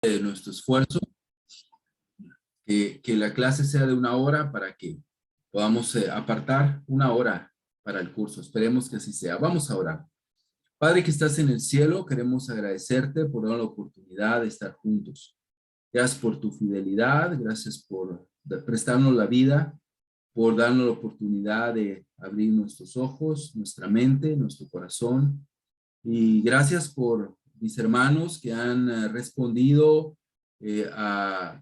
de nuestro esfuerzo, que la clase sea de 1 hora para que podamos apartar 1 hora para el curso. Esperemos que así sea. Vamos a orar. Padre que estás en el cielo, queremos agradecerte por dar la oportunidad de estar juntos. Gracias por tu fidelidad, gracias por prestarnos la vida, por darnos la oportunidad de abrir nuestros ojos, nuestra mente, nuestro corazón. Y gracias por mis hermanos que han respondido a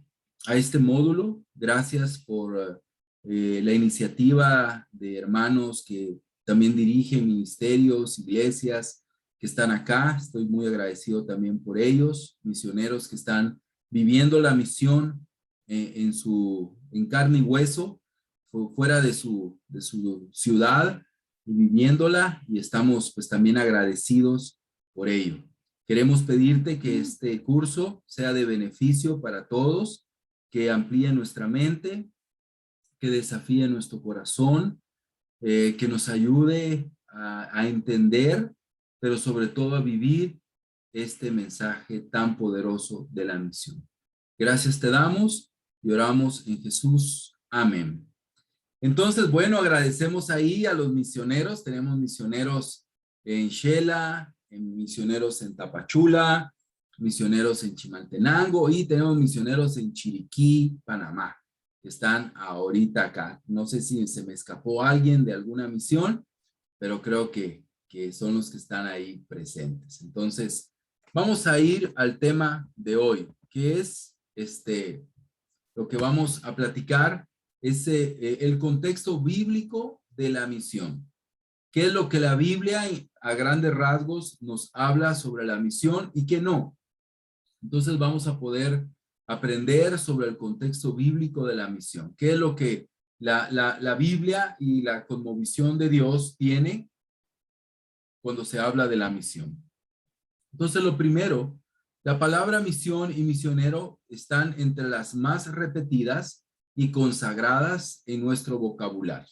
este módulo. Gracias por la iniciativa de hermanos que también dirigen ministerios, iglesias que están acá. Estoy muy agradecido también por ellos, misioneros que están viviendo la misión en carne y hueso, fuera de su ciudad, y viviéndola, y estamos pues también agradecidos por ello. Queremos pedirte que este curso sea de beneficio para todos, que amplíe nuestra mente, que desafíe nuestro corazón, que nos ayude a entender, pero sobre todo a vivir este mensaje tan poderoso de la misión. Gracias te damos y oramos en Jesús. Amén. Entonces, bueno, agradecemos ahí a los misioneros. Tenemos misioneros en Xela, misioneros en Tapachula, misioneros en Chimaltenango y tenemos misioneros en Chiriquí, Panamá, que están ahorita acá. No sé si se me escapó alguien de alguna misión, pero creo que son los que están ahí presentes. Entonces, vamos a ir al tema de hoy, que es lo que vamos a platicar, es el contexto bíblico de la misión. ¿Qué es lo que la Biblia a grandes rasgos nos habla sobre la misión y qué no? Entonces vamos a poder aprender sobre el contexto bíblico de la misión. ¿Qué es lo que la Biblia y la cosmovisión de Dios tiene cuando se habla de la misión? Entonces lo primero, la palabra misión y misionero están entre las más repetidas y consagradas en nuestro vocabulario.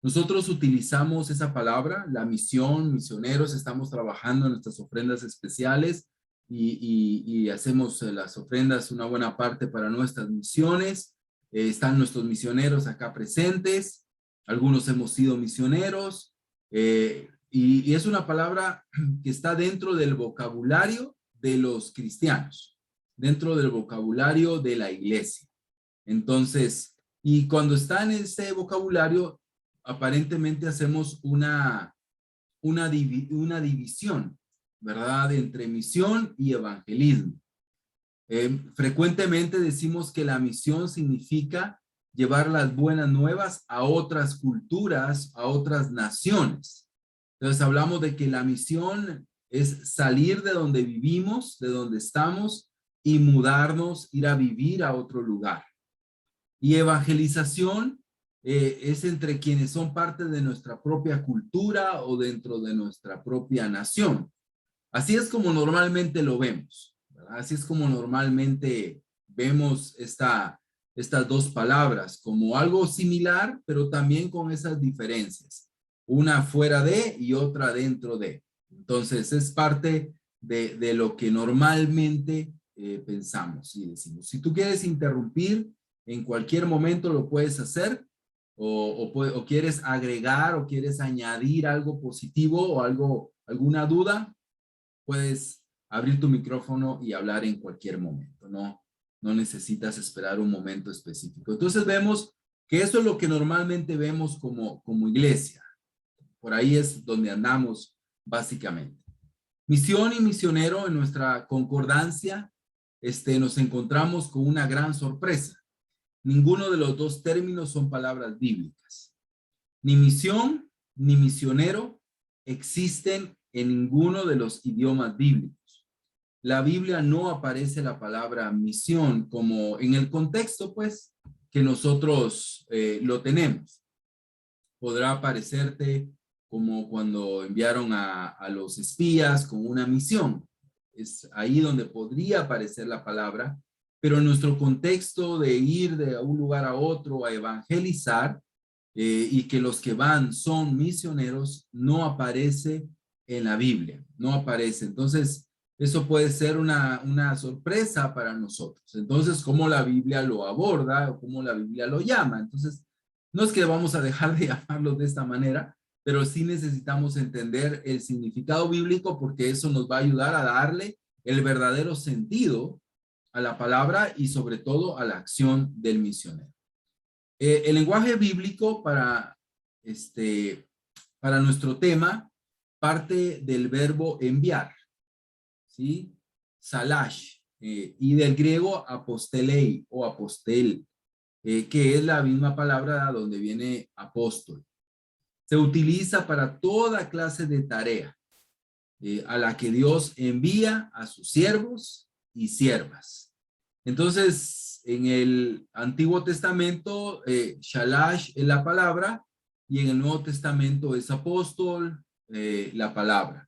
Nosotros utilizamos esa palabra, la misión, misioneros, estamos trabajando en nuestras ofrendas especiales y hacemos las ofrendas una buena parte para nuestras misiones. Están nuestros misioneros acá presentes, algunos hemos sido misioneros y es una palabra que está dentro del vocabulario de los cristianos, dentro del vocabulario de la iglesia. Entonces, y cuando está en ese vocabulario, aparentemente hacemos una división, ¿verdad? Entre misión y evangelismo. Frecuentemente decimos que la misión significa llevar las buenas nuevas a otras culturas, a otras naciones. Entonces hablamos de que la misión es salir de donde vivimos, de donde estamos, y mudarnos, ir a vivir a otro lugar. Y evangelización es entre quienes son parte de nuestra propia cultura o dentro de nuestra propia nación. Así es como normalmente lo vemos, ¿verdad? Así es como normalmente vemos estas dos palabras como algo similar, pero también con esas diferencias. Una fuera de y otra dentro de. Entonces es parte de lo que normalmente pensamos y decimos. Si tú quieres interrumpir, en cualquier momento lo puedes hacer o quieres agregar o quieres añadir algo positivo o alguna duda, puedes abrir tu micrófono y hablar en cualquier momento, no necesitas esperar un momento específico. Entonces vemos que eso es lo que normalmente vemos como iglesia. Por ahí es donde andamos básicamente. Misión y misionero en nuestra concordancia, nos encontramos con una gran sorpresa. Ninguno de los dos términos son palabras bíblicas. Ni misión ni misionero existen en ninguno de los idiomas bíblicos. La Biblia no aparece la palabra misión como en el contexto, pues, que nosotros lo tenemos. Podrá aparecerte como cuando enviaron a los espías con una misión. Es ahí donde podría aparecer la palabra, pero en nuestro contexto de ir de un lugar a otro a evangelizar y que los que van son misioneros, no aparece en la Biblia, no aparece. Entonces, eso puede ser una sorpresa para nosotros. Entonces, ¿cómo la Biblia lo aborda o cómo la Biblia lo llama? Entonces, no es que vamos a dejar de llamarlo de esta manera, pero sí necesitamos entender el significado bíblico porque eso nos va a ayudar a darle el verdadero sentido a la palabra y sobre todo a la acción del misionero. El lenguaje bíblico para nuestro tema parte del verbo enviar, ¿sí? Salash, y del griego apostelei o apostel, que es la misma palabra donde viene apóstol. Se utiliza para toda clase de tarea a la que Dios envía a sus siervos y siervas. Entonces, en el Antiguo Testamento, shalash es la palabra y en el Nuevo Testamento es apóstol, la palabra.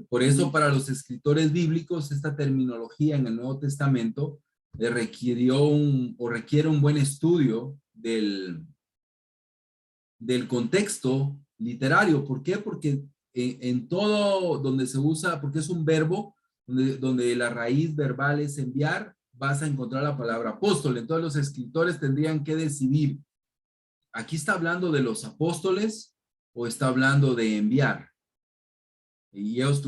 Por eso, para los escritores bíblicos, esta terminología en el Nuevo Testamento requiere un buen estudio del contexto literario. ¿Por qué? Porque en todo donde se usa, porque es un verbo, donde la raíz verbal es enviar, vas a encontrar la palabra apóstol. Entonces los escritores tendrían que decidir, ¿aquí está hablando de los apóstoles o está hablando de enviar? Y ellos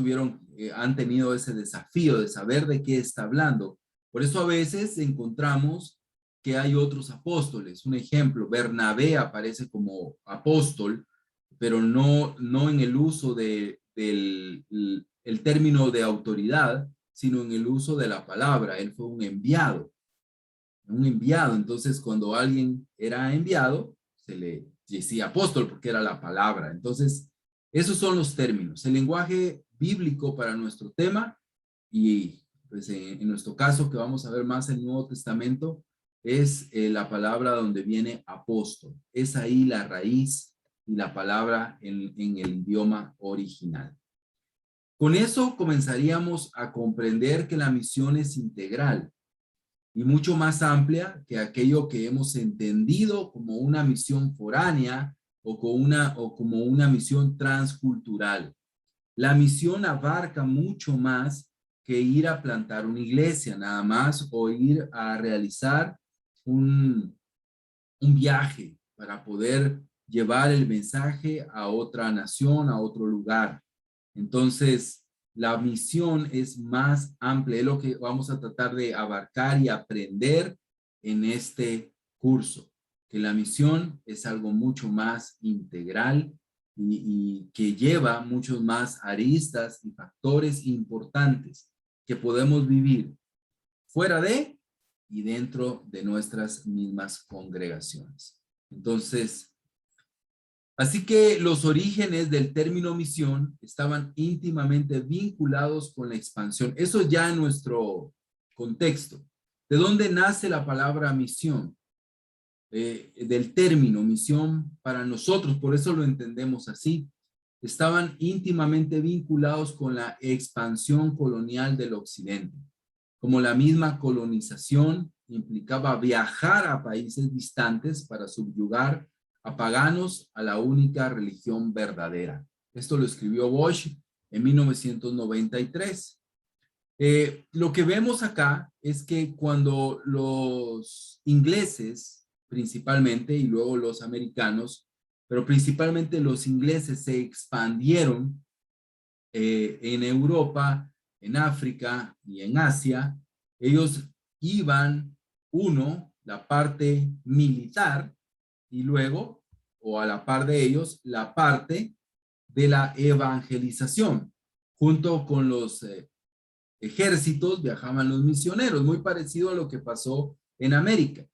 han tenido ese desafío de saber de qué está hablando. Por eso a veces encontramos que hay otros apóstoles. Un ejemplo, Bernabé aparece como apóstol, pero no en el uso del el término de autoridad, sino en el uso de la palabra. Él fue un enviado. Un enviado. Entonces, cuando alguien era enviado, se le decía apóstol porque era la palabra. Entonces, esos son los términos. El lenguaje bíblico para nuestro tema y pues en nuestro caso que vamos a ver más en el Nuevo Testamento es la palabra donde viene apóstol. Es ahí la raíz y la palabra en el idioma original. Con eso comenzaríamos a comprender que la misión es integral y mucho más amplia que aquello que hemos entendido como una misión foránea o como una misión transcultural. La misión abarca mucho más que ir a plantar una iglesia, nada más, o ir a realizar un viaje para poder llevar el mensaje a otra nación, a otro lugar. Entonces, la misión es más amplia, es lo que vamos a tratar de abarcar y aprender en este curso, que la misión es algo mucho más integral y que lleva muchos más aristas y factores importantes que podemos vivir fuera de y dentro de nuestras mismas congregaciones. Entonces, así que los orígenes del término misión estaban íntimamente vinculados con la expansión. Eso ya en nuestro contexto. ¿De dónde nace la palabra misión? Del término misión para nosotros, por eso lo entendemos así. Estaban íntimamente vinculados con la expansión colonial del occidente. Como la misma colonización implicaba viajar a países distantes para subyugar a paganos a la única religión verdadera. Esto lo escribió Bosch en 1993. Lo que vemos acá es que cuando los ingleses, principalmente, y luego los americanos, pero principalmente los ingleses se expandieron en Europa, en África y en Asia, ellos iban, la parte militar, y luego, o a la par de ellos, la parte de la evangelización. Junto con los ejércitos viajaban los misioneros, muy parecido a lo que pasó en América.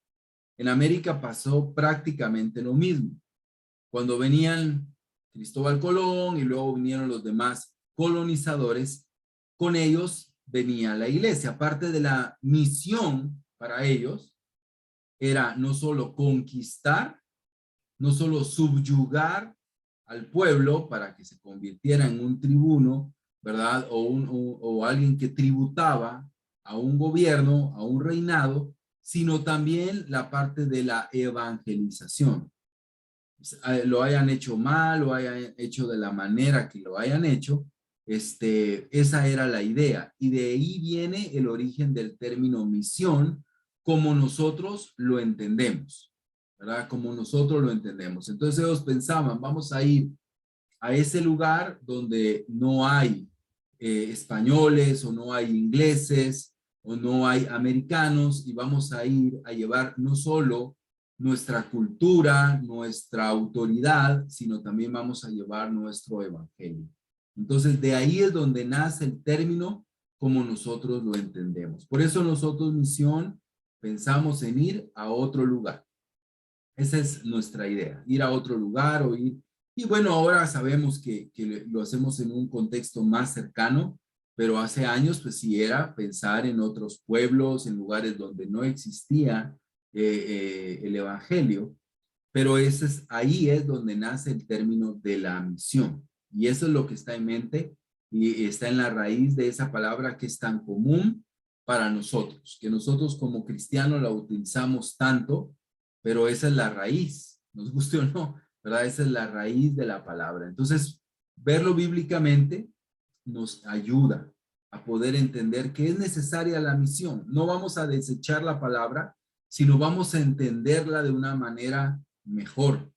En América pasó prácticamente lo mismo. Cuando venían Cristóbal Colón y luego vinieron los demás colonizadores, con ellos venía la iglesia. Parte de la misión para ellos era no solo conquistar, no solo subyugar al pueblo para que se convirtiera en un tribuno, ¿verdad? O alguien que tributaba a un gobierno, a un reinado, sino también la parte de la evangelización. Lo hayan hecho mal o hayan hecho de la manera que lo hayan hecho, Esa era la idea. Y de ahí viene el origen del término misión, como nosotros lo entendemos, ¿verdad? Como nosotros lo entendemos. Entonces ellos pensaban, vamos a ir a ese lugar donde no hay españoles o no hay ingleses o no hay americanos y vamos a ir a llevar no solo nuestra cultura, nuestra autoridad, sino también vamos a llevar nuestro evangelio. Entonces, de ahí es donde nace el término como nosotros lo entendemos. Por eso nosotros misión pensamos en ir a otro lugar. Esa es nuestra idea, ir a otro lugar o ir. Y bueno, ahora sabemos que lo hacemos en un contexto más cercano, pero hace años pues sí era pensar en otros pueblos, en lugares donde no existía el evangelio, pero ahí es donde nace el término de la misión. Y eso es lo que está en mente y está en la raíz de esa palabra que es tan común para nosotros, que nosotros como cristianos la utilizamos tanto, pero esa es la raíz, nos guste o no, ¿verdad? Esa es la raíz de la palabra. Entonces, verlo bíblicamente nos ayuda a poder entender que es necesaria la misión. No vamos a desechar la palabra, sino vamos a entenderla de una manera mejor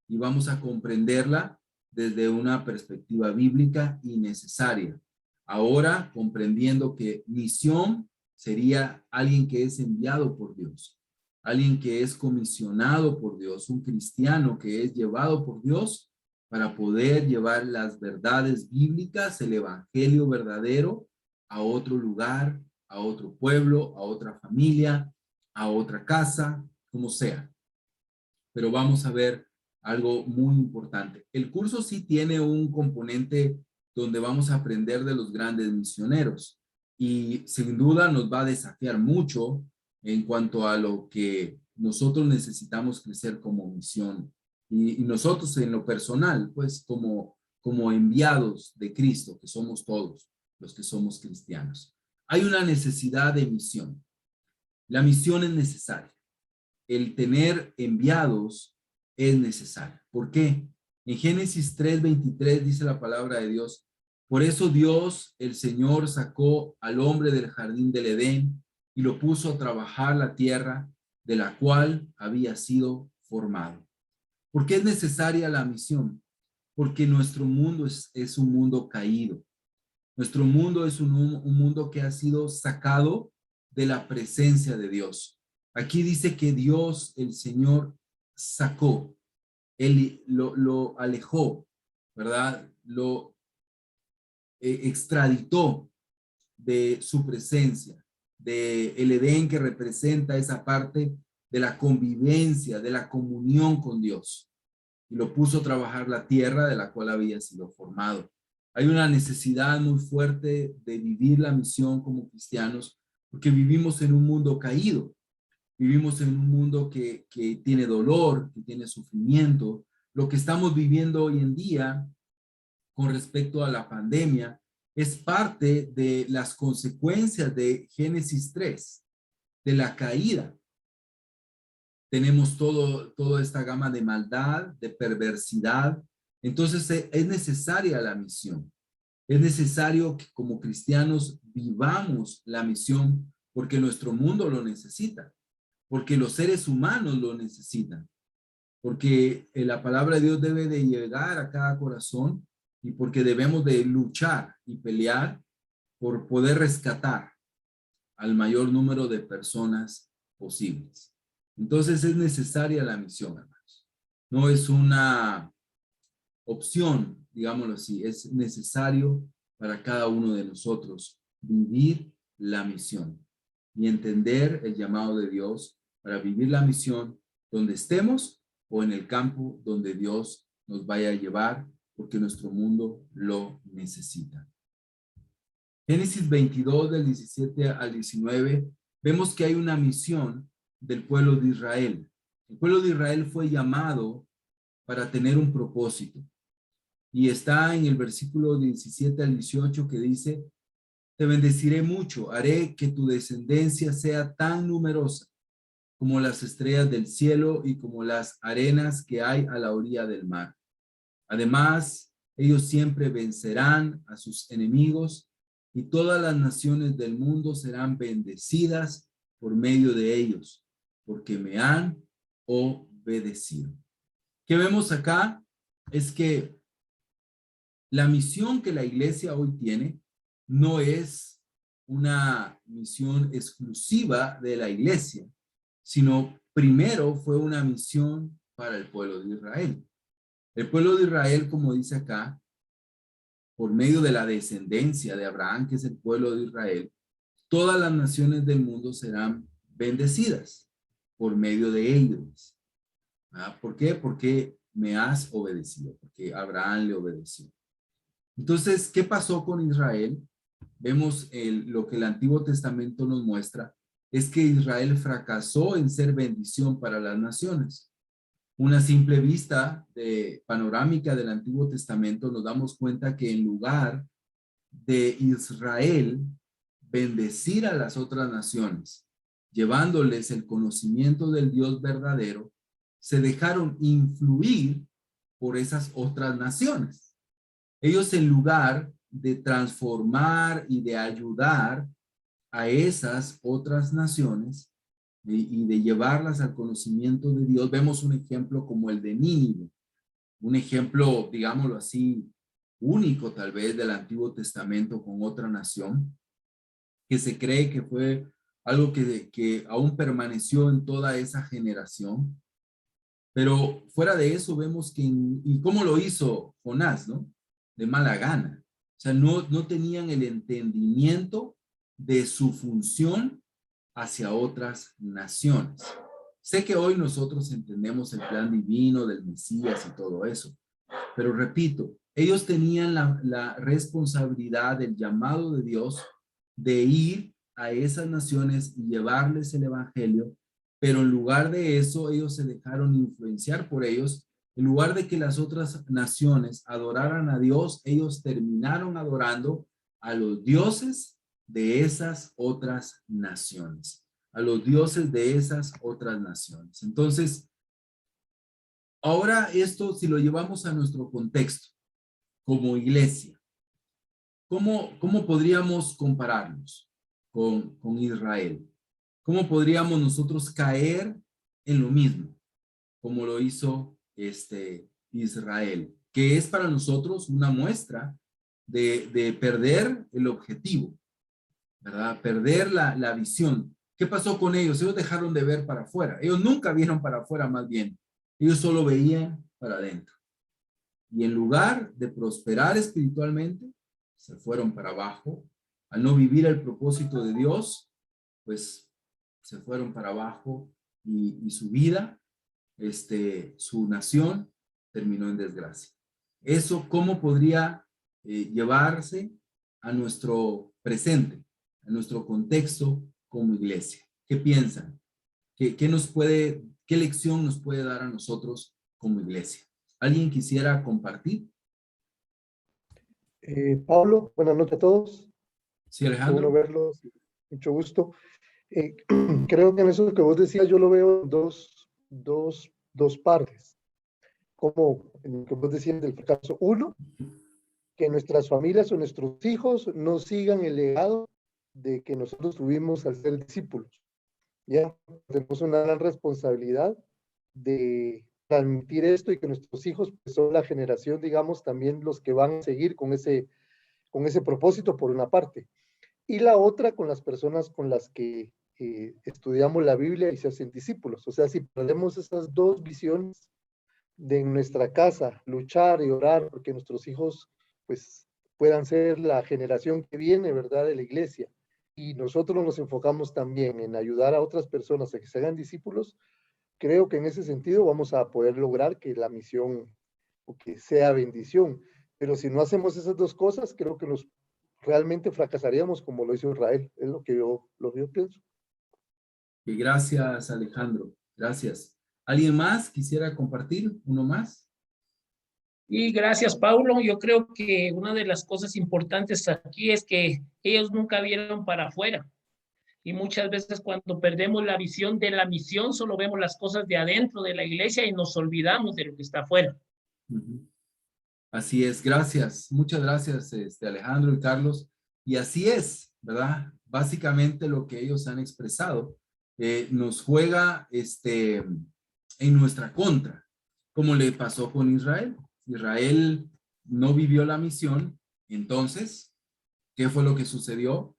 y vamos a comprenderla desde una perspectiva bíblica y necesaria. Ahora, comprendiendo que misión sería alguien que es enviado por Dios, alguien que es comisionado por Dios, un cristiano que es llevado por Dios para poder llevar las verdades bíblicas, el evangelio verdadero a otro lugar, a otro pueblo, a otra familia, a otra casa, como sea. Pero vamos a ver algo muy importante. El curso sí tiene un componente donde vamos a aprender de los grandes misioneros y sin duda nos va a desafiar mucho en cuanto a lo que nosotros necesitamos crecer como misión y nosotros en lo personal, pues como enviados de Cristo, que somos todos los que somos cristianos. Hay una necesidad de misión. La misión es necesaria. El tener enviados es necesario. ¿Por qué? En Génesis 3:23 dice la palabra de Dios, por eso Dios, el Señor, sacó al hombre del jardín del Edén y lo puso a trabajar la tierra de la cual había sido formado. ¿Por qué es necesaria la misión? Porque nuestro mundo es un mundo caído. Nuestro mundo es un mundo que ha sido sacado de la presencia de Dios. Aquí dice que Dios, el Señor, sacó, él lo alejó, ¿verdad? Lo extraditó de su presencia, de el Edén que representa esa parte de la convivencia, de la comunión con Dios. Y lo puso a trabajar la tierra de la cual había sido formado. Hay una necesidad muy fuerte de vivir la misión como cristianos, porque vivimos en un mundo caído, vivimos en un mundo que tiene dolor, que tiene sufrimiento. Lo que estamos viviendo hoy en día con respecto a la pandemia es parte de las consecuencias de Génesis 3, de la caída. Tenemos toda esta gama de maldad, de perversidad. Entonces es necesaria la misión. Es necesario que como cristianos vivamos la misión porque nuestro mundo lo necesita, porque los seres humanos lo necesitan, porque la palabra de Dios debe de llegar a cada corazón y porque debemos de luchar y pelear por poder rescatar al mayor número de personas posibles. Entonces es necesaria la misión, hermanos. No es una opción, digámoslo así, es necesario para cada uno de nosotros vivir la misión y entender el llamado de Dios para vivir la misión donde estemos o en el campo donde Dios nos vaya a llevar porque nuestro mundo lo necesita. Génesis 22 del 17 al 19 vemos que hay una misión del pueblo de Israel. El pueblo de Israel fue llamado para tener un propósito. Y está en el versículo 17 al 18 que dice, te bendeciré mucho, haré que tu descendencia sea tan numerosa como las estrellas del cielo y como las arenas que hay a la orilla del mar. Además, Ellos siempre vencerán a sus enemigos y todas las naciones del mundo serán bendecidas por medio de ellos, porque me han obedecido. ¿Qué vemos acá? Es que la misión que la iglesia hoy tiene no es una misión exclusiva de la iglesia, sino primero fue una misión para el pueblo de Israel. El pueblo de Israel, como dice acá, por medio de la descendencia de Abraham, que es el pueblo de Israel, todas las naciones del mundo serán bendecidas por medio de ellos. ¿Por qué? Porque me has obedecido, porque Abraham le obedeció. Entonces, ¿qué pasó con Israel? Vemos lo que el Antiguo Testamento nos muestra, es que Israel fracasó en ser bendición para las naciones. Una simple vista de panorámica del Antiguo Testamento nos damos cuenta que en lugar de Israel bendecir a las otras naciones, llevándoles el conocimiento del Dios verdadero, se dejaron influir por esas otras naciones. Ellos, en lugar de transformar y de ayudar a esas otras naciones y de llevarlas al conocimiento de Dios, vemos un ejemplo como el de Nínive, un ejemplo, digámoslo así, único tal vez del Antiguo Testamento con otra nación, que se cree que fue algo que aún permaneció en toda esa generación. Pero fuera de eso vemos que, y cómo lo hizo Jonás, ¿no? De mala gana. O sea, no tenían el entendimiento de su función hacia otras naciones. Sé que hoy nosotros entendemos el plan divino del Mesías y todo eso, pero repito, ellos tenían la responsabilidad del llamado de Dios de ir a esas naciones y llevarles el evangelio, pero en lugar de eso, ellos se dejaron influenciar por ellos. En lugar de que las otras naciones adoraran a Dios, ellos terminaron adorando a los dioses de esas otras naciones, a los dioses de esas otras naciones. Entonces, ahora esto, si lo llevamos a nuestro contexto como iglesia, ¿cómo podríamos compararnos con Israel? ¿Cómo podríamos nosotros caer en lo mismo, como lo hizo Israel? Que es para nosotros una muestra de perder el objetivo, ¿verdad? Perder la visión. ¿Qué pasó con ellos? Ellos dejaron de ver para afuera. Ellos nunca vieron para afuera, más bien. Ellos solo veían para adentro. Y en lugar de prosperar espiritualmente, se fueron para abajo. Al no vivir el propósito de Dios, pues se fueron para abajo y su vida, su nación, terminó en desgracia. Eso, ¿cómo podría llevarse a nuestro presente, a nuestro contexto como iglesia? ¿Qué piensan? ¿Qué lección nos puede dar a nosotros como iglesia? ¿Alguien quisiera compartir? Pablo, buenas noches a todos. Sí, Qué bueno Alejandro. verlos, mucho gusto. Creo que en eso que vos decías yo lo veo en dos partes. Como en lo que vos decías del fracaso. Uno, que nuestras familias o nuestros hijos no sigan el legado de que nosotros tuvimos al ser discípulos. Ya tenemos una gran responsabilidad de transmitir esto y que nuestros hijos pues, son la generación, digamos, también los que van a seguir con ese propósito por una parte. Y la otra con las personas con las que estudiamos la Biblia y se hacen discípulos. O sea, si perdemos esas dos visiones de en nuestra casa, luchar y orar porque nuestros hijos pues puedan ser la generación que viene, ¿verdad?, de la iglesia. Y nosotros nos enfocamos también en ayudar a otras personas a que se hagan discípulos. Creo que en ese sentido vamos a poder lograr que la misión o que sea bendición. Pero si no hacemos esas dos cosas, creo que realmente fracasaríamos como lo hizo Israel. Es lo que yo pienso. Y gracias, Alejandro. Gracias. ¿Alguien más quisiera compartir? ¿Uno más? Y gracias, Paulo. Yo creo que una de las cosas importantes aquí es que ellos nunca vieron para afuera. Y muchas veces cuando perdemos la visión de la misión, solo vemos las cosas de adentro de la iglesia y nos olvidamos de lo que está afuera. Así es, gracias, muchas gracias Alejandro y Carlos. Y así es, ¿verdad? Básicamente lo que ellos han expresado nos juega en nuestra contra, como le pasó con Israel. Israel no vivió la misión, entonces, ¿qué fue lo que sucedió?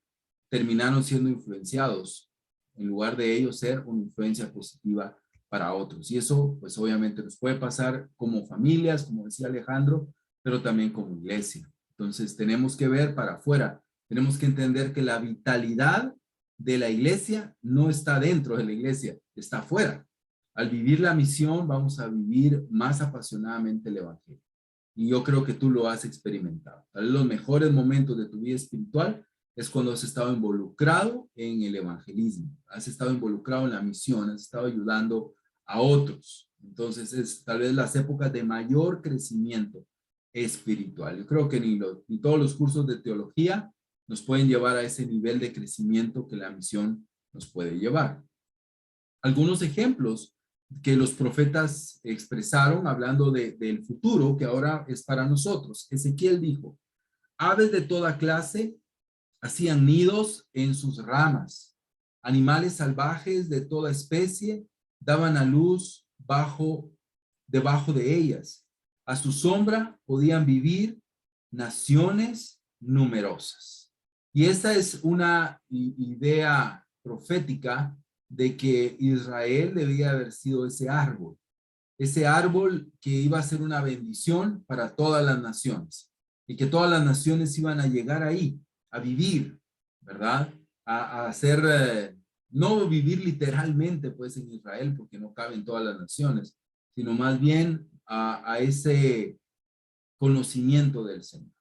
Terminaron siendo influenciados, en lugar de ellos ser una influencia positiva para otros. Y eso, pues obviamente nos puede pasar como familias, como decía Alejandro, pero también como iglesia. Entonces tenemos que ver para afuera, tenemos que entender que la vitalidad de la iglesia no está dentro de la iglesia, está afuera. Al vivir la misión vamos a vivir más apasionadamente el evangelio. Y yo creo que tú lo has experimentado. Tal vez los mejores momentos de tu vida espiritual es cuando has estado involucrado en el evangelismo, has estado involucrado en la misión, has estado ayudando a otros. Entonces es tal vez las épocas de mayor crecimiento espiritual. Yo creo que ni todos los cursos de teología nos pueden llevar a ese nivel de crecimiento que la misión nos puede llevar. Algunos ejemplos que los profetas expresaron hablando del futuro que ahora es para nosotros. Ezequiel dijo, aves de toda clase hacían nidos en sus ramas, animales salvajes de toda especie daban a luz debajo de ellas. A su sombra podían vivir naciones numerosas. Y esta es una idea profética de que Israel debía haber sido ese árbol que iba a ser una bendición para todas las naciones y que todas las naciones iban a llegar ahí, a vivir, ¿verdad? A hacer, no vivir literalmente pues en Israel porque no caben todas las naciones, sino más bien a ese conocimiento del Señor.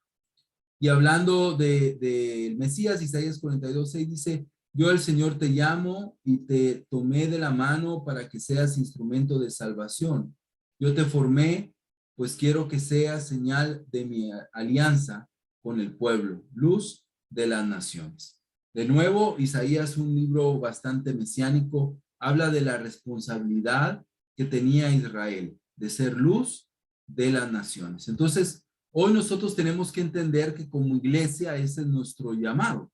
Y hablando del Mesías, Isaías 42:6 dice, yo el Señor te llamo y te tomé de la mano para que seas instrumento de salvación. Yo te formé, pues quiero que seas señal de mi alianza con el pueblo, luz de las naciones. De nuevo, Isaías, un libro bastante mesiánico, habla de la responsabilidad que tenía Israel de ser luz de las naciones. Entonces, hoy nosotros tenemos que entender que como iglesia ese es nuestro llamado.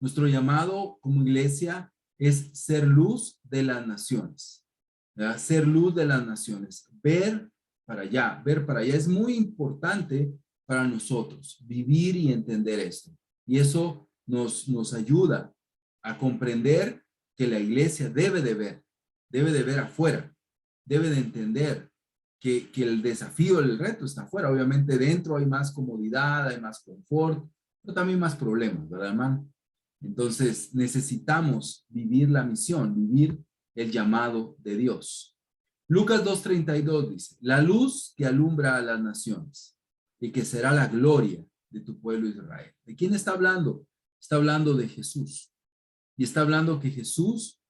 Nuestro llamado como iglesia es ser luz de las naciones, ¿verdad? Ser luz de las naciones, ver para allá, ver para allá. Es muy importante para nosotros vivir y entender esto. Y eso nos ayuda a comprender que la iglesia debe de ver afuera, debe de entender que el desafío, el reto está afuera. Obviamente dentro hay más comodidad, hay más confort, pero también más problemas, ¿verdad, hermano? Entonces necesitamos vivir la misión, vivir el llamado de Dios. Lucas 2:32 dice, la luz que alumbra a las naciones y que será la gloria de tu pueblo Israel. ¿De quién está hablando? Está hablando de Jesús. Y está hablando que Jesús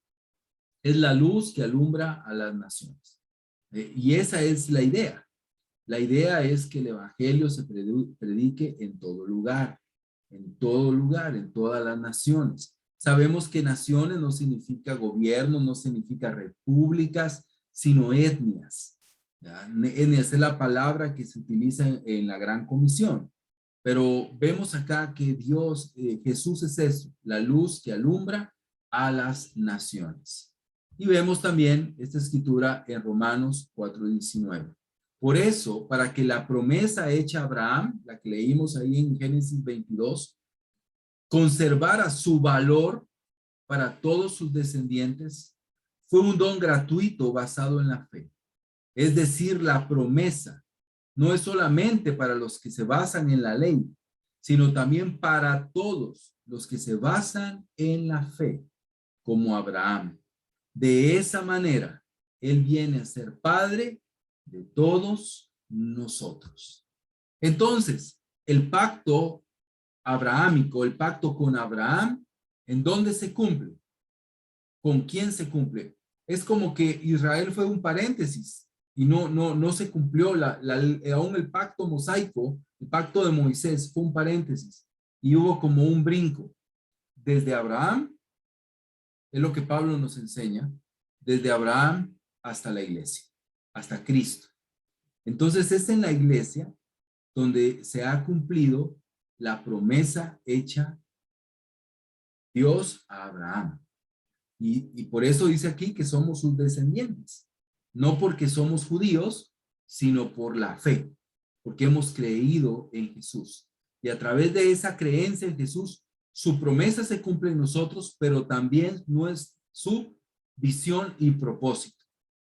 es la luz que alumbra a las naciones. Y esa es la idea. La idea es que el evangelio se predique en todo lugar, en todas las naciones. Sabemos que naciones no significa gobierno, no significa repúblicas, sino etnias. ¿Ya? Etnias es la palabra que se utiliza en la Gran Comisión. Pero vemos acá que Dios, Jesús es eso, la luz que alumbra a las naciones. Y vemos también esta escritura en Romanos 4:19. Por eso, para que la promesa hecha a Abraham, la que leímos ahí en Génesis 22, conservara su valor para todos sus descendientes, fue un don gratuito basado en la fe. Es decir, la promesa no es solamente para los que se basan en la ley, sino también para todos los que se basan en la fe, como Abraham. De esa manera, él viene a ser padre de todos nosotros. Entonces, el pacto abrahámico, el pacto con Abraham, ¿en dónde se cumple? ¿Con quién se cumple? Es como que Israel fue un paréntesis y no se cumplió aún el pacto mosaico, el pacto de Moisés fue un paréntesis y hubo como un brinco desde Abraham, es lo que Pablo nos enseña, desde Abraham hasta la iglesia, hasta Cristo. Entonces es en la iglesia donde se ha cumplido la promesa hecha Dios a Abraham. Y por eso dice aquí que somos sus descendientes, no porque somos judíos, sino por la fe, porque hemos creído en Jesús. Y a través de esa creencia en Jesús, su promesa se cumple en nosotros, pero también no es su visión y propósito.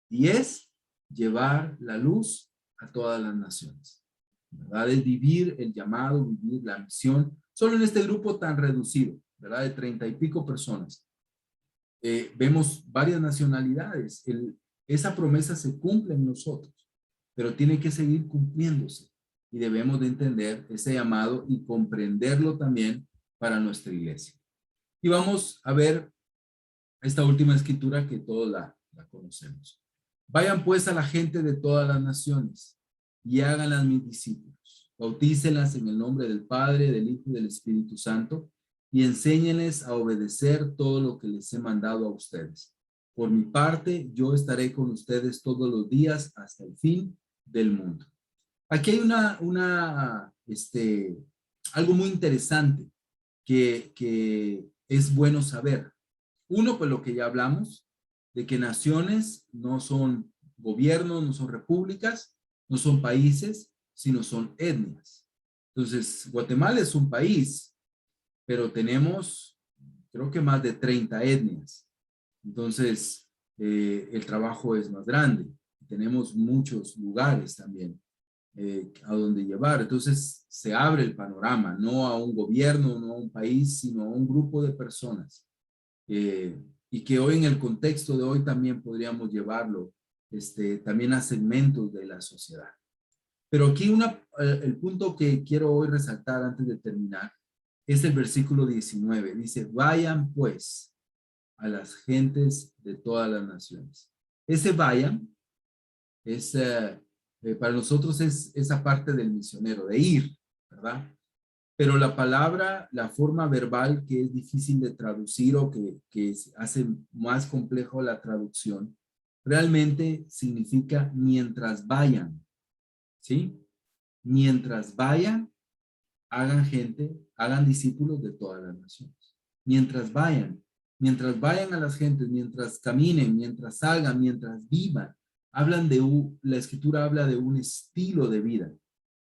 Y es llevar la luz a todas las naciones. ¿Verdad? Es vivir el llamado, vivir la misión, solo en este grupo tan reducido, ¿verdad? De 30 y pico personas. Vemos varias nacionalidades. Esa promesa se cumple en nosotros, pero tiene que seguir cumpliéndose. Y debemos de entender ese llamado y comprenderlo también para nuestra iglesia. Y vamos a ver esta última escritura que todos la conocemos. Vayan pues a la gente de todas las naciones y háganlas mis discípulos. Bautícenlas en el nombre del Padre, del Hijo y del Espíritu Santo y enséñenles a obedecer todo lo que les he mandado a ustedes. Por mi parte, yo estaré con ustedes todos los días hasta el fin del mundo. Aquí hay algo muy interesante que es bueno saber. Uno, pues lo que ya hablamos, de que naciones no son gobiernos, no son repúblicas, no son países, sino son etnias. Entonces, Guatemala es un país, pero tenemos, creo que más de 30 etnias. Entonces, el trabajo es más grande. Tenemos muchos lugares también a donde llevar. Entonces, se abre el panorama, no a un gobierno, no a un país, sino a un grupo de personas. Y que hoy en el contexto de hoy también podríamos llevarlo también a segmentos de la sociedad. Pero aquí el punto que quiero hoy resaltar antes de terminar es el versículo 19. Dice, vayan pues a las gentes de todas las naciones. Ese vayan es, para nosotros es esa parte del misionero, de ir, ¿verdad? Pero la palabra, la forma verbal que es difícil de traducir o que hace más complejo la traducción, realmente significa mientras vayan, ¿sí? Mientras vayan, hagan discípulos de todas las naciones. Mientras vayan a las gentes, mientras caminen, mientras salgan, mientras vivan, la escritura habla de un estilo de vida.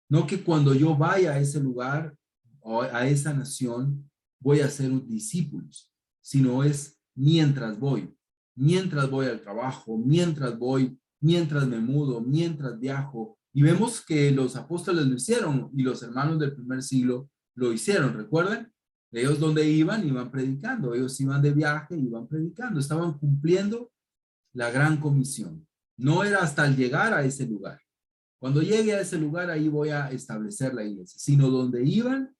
No que cuando yo vaya a ese lugar o a esa nación voy a ser discípulos, sino es mientras voy al trabajo, mientras me mudo, mientras viajo. Y vemos que los apóstoles lo hicieron y los hermanos del primer siglo lo hicieron, ¿recuerdan? Ellos donde iban predicando, ellos iban de viaje, iban predicando, estaban cumpliendo la gran comisión. No era hasta el llegar a ese lugar. Cuando llegue a ese lugar, ahí voy a establecer la iglesia, sino donde iban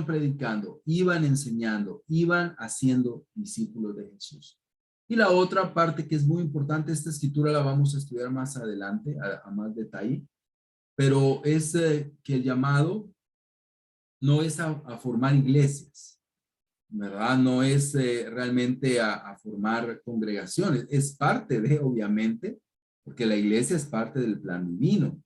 predicando, iban enseñando, iban haciendo discípulos de Jesús. Y la otra parte que es muy importante, esta escritura la vamos a estudiar más adelante, a más detalle, pero es que el llamado no es a formar iglesias, ¿verdad? No es realmente a formar congregaciones, es parte de, obviamente, porque la iglesia es parte del plan divino,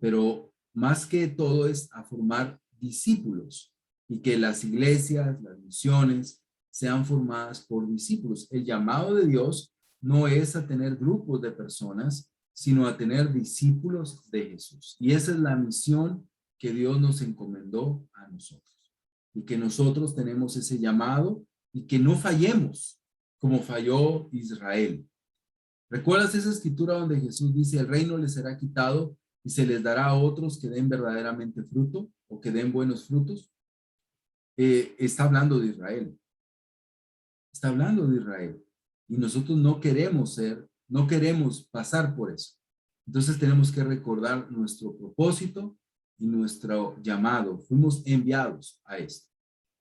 pero más que todo es a formar discípulos y que las iglesias, las misiones sean formadas por discípulos. El llamado de Dios no es a tener grupos de personas, sino a tener discípulos de Jesús. Y esa es la misión que Dios nos encomendó a nosotros. Y que nosotros tenemos ese llamado y que no fallemos como falló Israel. ¿Recuerdas esa escritura donde Jesús dice, el reino les será quitado y se les dará a otros que den verdaderamente fruto o que den buenos frutos? Está hablando de Israel. Está hablando de Israel. Y nosotros no queremos pasar por eso. Entonces tenemos que recordar nuestro propósito y nuestro llamado. Fuimos enviados a esto.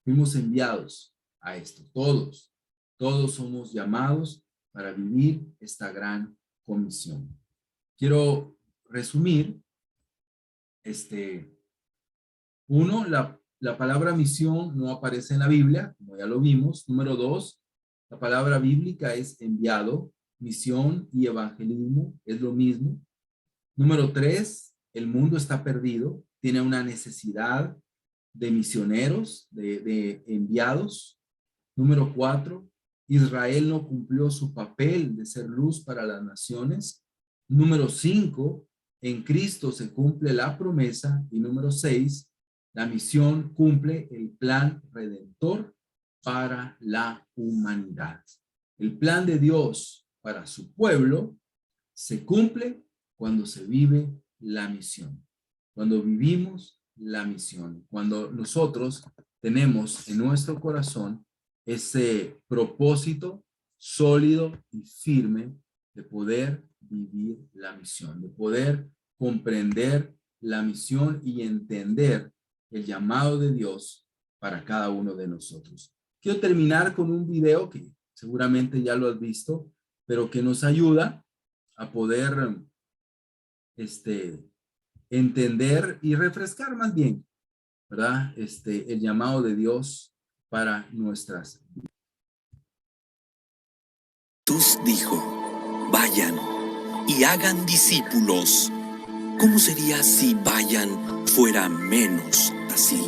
Fuimos enviados a esto. Todos somos llamados para vivir esta gran comisión. Quiero resumir. Uno, la palabra misión no aparece en la Biblia, como ya lo vimos. Número 2, la palabra bíblica es enviado. Misión y evangelismo es lo mismo. Número 3, el mundo está perdido. tiene una necesidad de misioneros, de enviados. Número 4, Israel no cumplió su papel de ser luz para las naciones. Número 5, en Cristo se cumple la promesa. Y número 6, la misión cumple el plan redentor para la humanidad. El plan de Dios para su pueblo se cumple cuando se vive la misión, cuando vivimos la misión, cuando nosotros tenemos en nuestro corazón ese propósito sólido y firme de poder vivir la misión, de poder comprender la misión y entender el llamado de Dios para cada uno de nosotros. Quiero terminar con un video que seguramente ya lo has visto, pero que nos ayuda a poder entender y refrescar más bien, ¿verdad? El llamado de Dios para nuestras vidas. Jesús dijo, vayan y hagan discípulos. ¿Cómo sería si vayan fuera menos así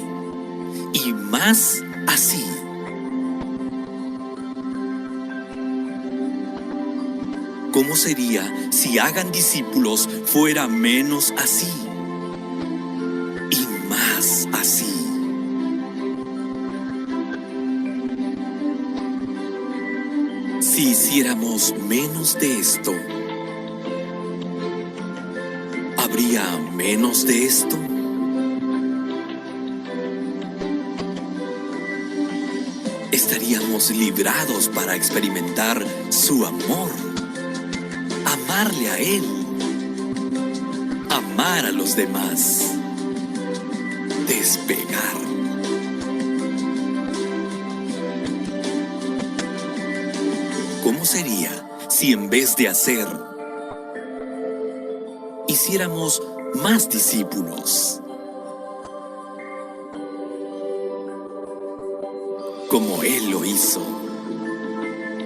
y más así? ¿Cómo sería si hagan discípulos fuera menos así y más así? Si hiciéramos menos de esto, ¿habría menos de esto? Estaríamos librados para experimentar su amor, amarle a Él, amar a los demás, despegar. ¿Cómo sería si en vez de hacer, hiciéramos más discípulos? Como Él lo hizo,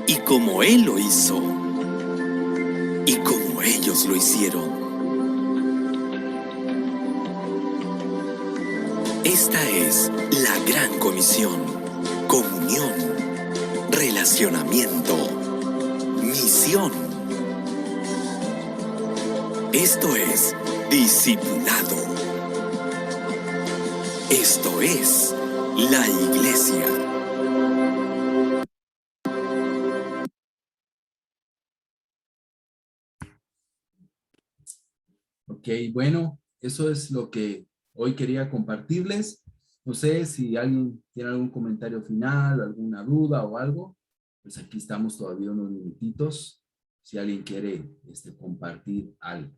y como Él lo hizo, y como ellos lo hicieron. Esta es la gran comisión, comunión, relacionamiento, misión. Esto es discipulado. Esto es la iglesia. Ok, bueno, eso es lo que hoy quería compartirles. No sé si alguien tiene algún comentario final, alguna duda o algo. Pues aquí estamos todavía unos minutitos. Si alguien quiere compartir algo.